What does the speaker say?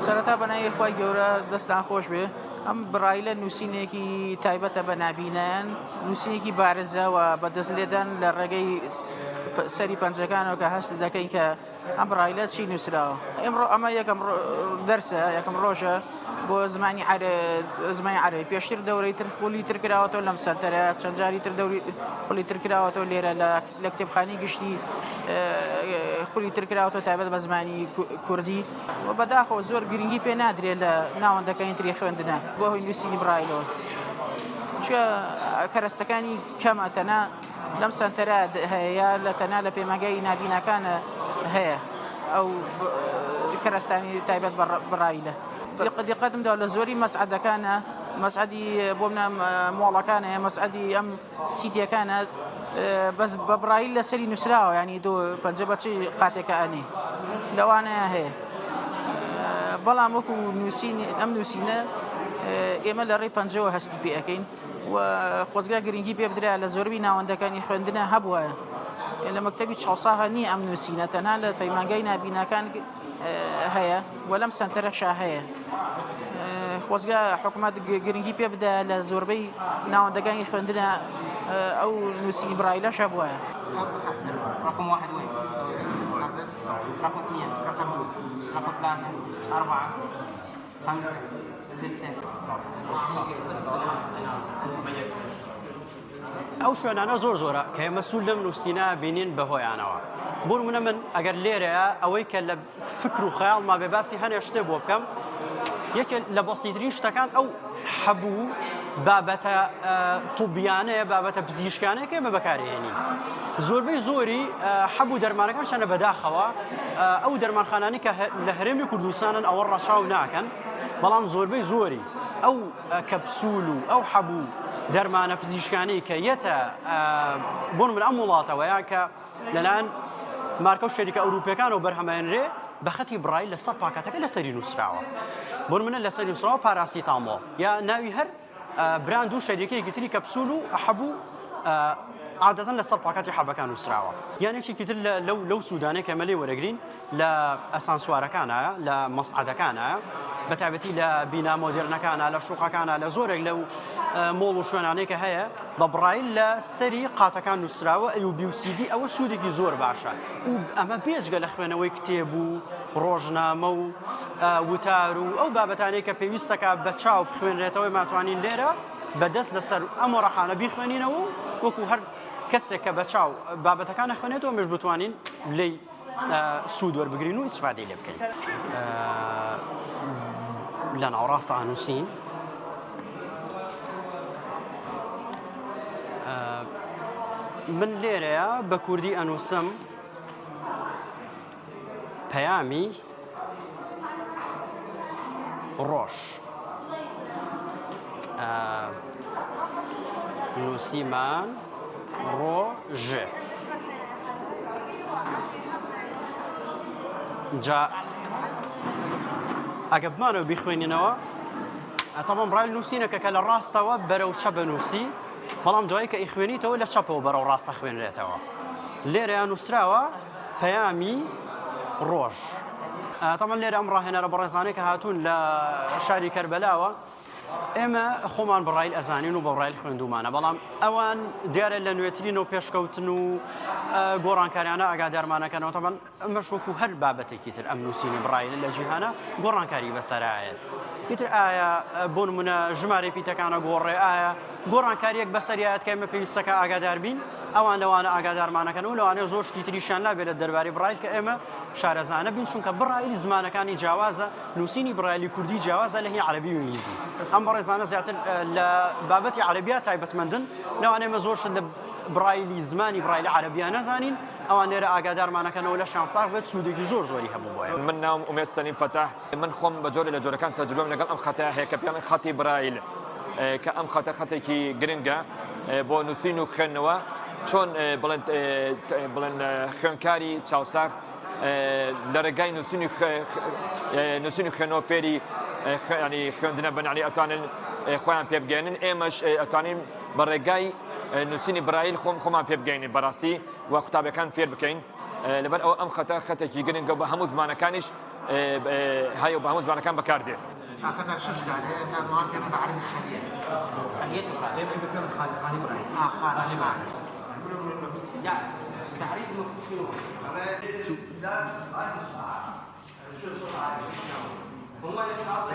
سەرەتا بەنای خۆی گەورە دەستان خۆش بێ ئەم برایلە نووسینێکی تایبەتە بە نابینیان نووسینێکی بارزە و بەدەست لێدان لە ڕێگەی سەری پەنجەکانەوە کە هەست دەکەین کە ئەم برایلە چی نووسراوە. ئەمڕۆ ئەمە یەکەم دەرسە یەکەم ڕۆژە بۆ زمانی عەربی پێشتر دەورەی تر خولی تر کراوەتەوە لەم سەرتەرە چەند جاری تر خولی تر کراوەتەوە لێرە لە کتێبخانەی گشتی خولی تر کراوەتەوە تایبەت بە زمانی کوردی و بەداخەوە زۆر گرنگی پێ نادرێت لە ناوەندەکانی تری خوێندنە بۆ هۆی نووسینی برایلەوە چونکە کەرەستەکانی کەمە تەنها لەم سەرتەرە هەیە لە تەنها لە پەیمانگای نابینەکانە هەیە ئەو کەرەستانی تایبەت برایلە. دیقەتمدا لە زۆری مەسعەدەکانە مەسعەدی بۆ منە مۆڵەکانە مەسعەدی ئەم سیدیەکانە بەس بە برایل لەسەری نووسراوە ینی دۆ پەنجە بەچی قاتێکە ئەنێ لەوانەیە هەیە بەڵام وەکو ئەم نووسینە ئێمە لە ڕێی پەنجەوە هەستی پێ ئەەکەین و خۆزگا گرنگی پێ بدرا لە زۆربی ناوەندەکانی خوێندنە هەبووە لە مەکتەبی چاوساغا نییە ئەم نووسینە تەنها لە پەیمانگای نابینەکان هەیە و لەم سەنتەرەشا هەیە خۆزگا حکوومەت گرنگی پێ بدە لە زۆربەی ناوەندەکانی خوێندنە ئەو نووسینی برایلەشە بووە. رقم 1 وين؟ رقم 2 رقم 3 4 5 6 ئەو شوێنانە زۆرە کە مەسوول لەم نووسینە بینین بەهۆیانەوە بۆ منە من ئەگەر لێرەیە ئەوەی کە لە فکر و خەیاڵ ما بێباسی هەنێ شتێ بۆ بکەم یەکێ لە بەسیترین شتەکان ئەو هەبوو بابەتە توبیانەیە بابەتە پزیشکانەیە کە ئێمە بەکارهێنین زۆربەی زۆری هەبوو دەرمانەکان شانە بەداخەوە ئەو دەرمانخانانی کە لە هەرێمی کوردستانن ئەوە ڕەچاو ناکەن بەڵام زۆربەی زۆری ئەو کەپسول و ئەو هەبوو دەرمانە پزیشکانی کە یەتە بۆن من ئەم وڵاتەوەیە کە لەلایەن مارکە و شەریکە ئەوروپیەکان و بەرهەمێنرێ بە خەتی برایل لەسەر پاکەتەکە لەسەری نووسراوە بۆن منە لەسەری نووسراوە پاراسیتامۆڵ یا ناوی هەر براند و شەریکەیەکی تری کەپسول و هەبوو عادەتەن لەسەر پاکەتی حەبەکان نووسراوە یانێکی تر لەو سوودانەی کە مەلێ وەرەگرین لە ئەسانسوارەکانایە لە مەسعەدەکانایە بەتایبەتی لە بینا مۆدێرنەکانە لە شوقەکانە لە زۆرێک لەو مۆڵ و شوێنانەی کە هەیە بە برایل لە سەری قاتەکان نووسراوە UBCD ئەوە سوودێکی زۆر باشە و ئەمە بێجگە لە خوێنەوەی کتێب و ڕۆژنامە و وتار و ئەو بابەتانەی کە پێویستەکە بە چاو بخوێنرێتەوەی ماتوانین لێرە بەدەست لەسەر ئەمە ڕەحانە بیخوێنینەوە وەکو هەر کەسێک کە بە چاو بابەتەکانە خوێنێتەوە مێش بتوانین لێی سوود وەربگرین و ئیسفادەی لێ بکەین لە ناوەڕاستە ئانووسین من لێرەیە بە کوردی ئەنووسم پەیامی ڕۆژ نووسیمان ڕۆژێ جا ئەگە بمانەوە بیخوێنینەوە ئەتەمەم برایل نووسینەکە کە لە ڕاستەوە بەرەو چەپ بنووسی بەڵام دوای کە ئیخوێنیتەوە لە چەپەوە بەرەو ڕاستە خوێنرێتەوە لێرەیان نووسراوە پەیامی ڕۆژ تەمەن لێرە ئەم ڕاهێنەرە بەڕێزانەی کە هاتوون لە شاری کەربەلاوە ئێمە خۆمان برایل ئەزانین و بە برایل خوێندومانە بەڵام ئەوان دیارە لە نوێترین و پێشکەوتن و گۆڕانکاریانە ئاگادارمانەکەنەوە تەمەن ئەمەش وەکو هەر بابەتێکی تر ئەم نووسینی برایل لە جیهانە گۆڕانکاری بەسەرایەت ئیتر ئایا بۆ نمونە ژمارە پیتەکانە گۆڕێ ئایا گۆڕانکاریەک بەسەریایەت کە ئێمە پێویستەکە ئاگادار بین ئەوان لەوانە ئاگادارمانەکەن و لەوانەیە زۆر شتی تریشیان نابێت لە دەربارەی برایل کە ئێمە شارەزانە بین چونکە برایل زمانەکانی جیاوازە نووسینی برایلی کوردی جیاوازە لە هی عەرەبی و ئینگلیزی ئەم بەڕێزانە زیاتر لە بابەتی عەرەبیا تایبەتمەندن لەوانەیە زۆر شت لە برایلی زمانی برایلی عەرەبیا نەزانین ئەوان لێرە ئاگادارمانەکەنەوە لە شانساغ بێت سوودێکی زۆری هەبوو بۆیە من ناوم ئومێد سەلیم فەتاح من خۆم بە جۆرێ لە جۆرەکان تەجروبەم لەگەڵ ئەم خەتە هەیە کە پێڵێن خەتی برایل کە ئەم خەتە خەتێکی گرنگە بۆ نووسین و خوێندنەوە چۆن بڵێن خوێندکاری چاوساغ لرجاي نسوني خنوفيري يعني خوندنا بن يعني اتانن خوان بيبجينن ايمش اتانن برجاي نسوني برايل خم بيبجينن براسي وقتابه كان فير بكين لبن او ام خطا جيجن جو بهمو زمان كانش هاي بهمو زمان كان بكاردي اخذنا شجت عليه انه ما كان بعرف الحديث خليته برايل بكم خالي ابراهيم خالي لا تعريف شنو؟ هم الاشخاص